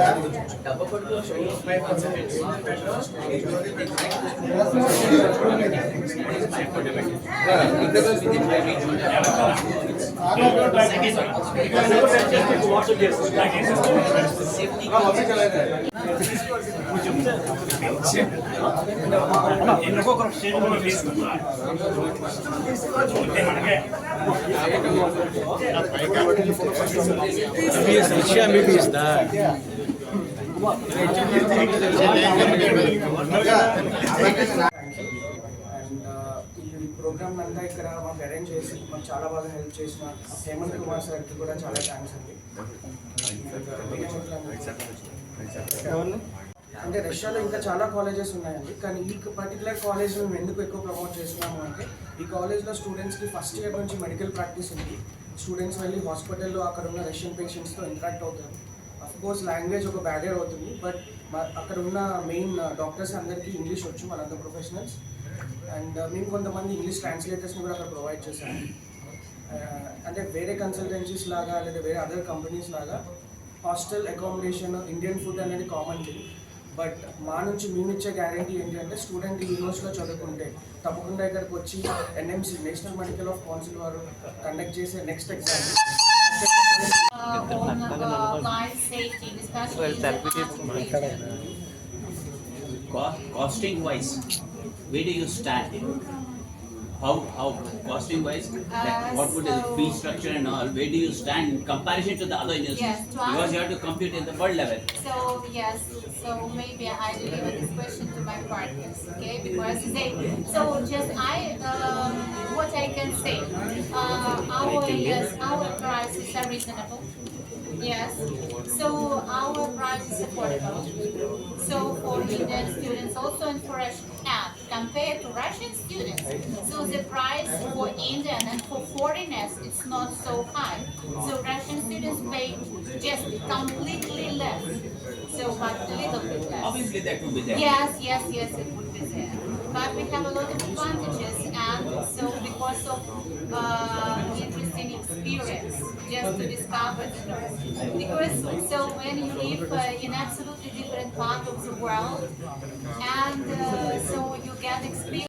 ఈ ప్రోగ్రామ్ అంతా ఇక్కడ మాకు అరేంజ్ చేసి మాకు చాలా బాగా హెల్ప్ చేసిన హేమంత్ కుమార్ సార్కి కూడా చాలా థ్యాంక్స్ అండి. అంటే రష్యాలో ఇంకా చాలా కాలేజెస్ ఉన్నాయండి, కానీ ఈ పర్టికులర్ కాలేజ్ మేము ఎందుకు ఎక్కువ ప్రమోట్ చేస్తున్నాము అంటే ఈ కాలేజ్లో స్టూడెంట్స్కి ఫస్ట్ ఇయర్ నుంచి మెడికల్ ప్రాక్టీస్ ఉంది. స్టూడెంట్స్ వెళ్ళి హాస్పిటల్లో అక్కడ ఉన్న రష్యన్ పేషెంట్స్తో ఇంటరాక్ట్ అవుతారు. అఫ్కోర్స్ లాంగ్వేజ్ ఒక బ్యారియర్ అవుతుంది, బట్ అక్కడ ఉన్న మెయిన్ డాక్టర్స్ అందరికీ ఇంగ్లీష్ వచ్చు, వాళ్ళందరూ ప్రొఫెషనల్స్. అండ్ మేము కొంతమంది ఇంగ్లీష్ ట్రాన్స్లేటర్స్ని కూడా అక్కడ ప్రొవైడ్ చేశాము. అంటే వేరే కన్సల్టెన్సీస్ లాగా లేదా వేరే అదర్ కంపెనీస్ లాగా హాస్టల్ అకామిడేషన్ ఇండియన్ ఫుడ్ అనేది కామన్ థింగ్. బట్ మా నుంచి మేము ఇచ్చే గ్యారంటీ ఏంటంటే స్టూడెంట్ ఈ యూనివర్సిటీలో చదువుకుంటే తప్పకుండా ఇక్కడికి వచ్చి NMC national medical of council వారు కండక్ట్ చేసే next exam costing wise, where do you stand? How costing wise, what would the fee structure and all, where do you stand in comparison to the other universities? Yes, because you have to compete in the world level. So yes, so maybe I deliver this question to my partners, okay? Because what I can say, our prices are reasonable. Yes, so our price is affordable. So for Indian students also and for Russian, and compared to Russian students, so the price for Indian and for foreigners it's not so high. So Russian students pay just completely less. So but a little bit less. Obviously that would be there. Yes, it would be there. But we have a lot of advantages, and so because of interesting experience, just to discover the north. Because so when you live in absolutely different part of the world, and so you get experience.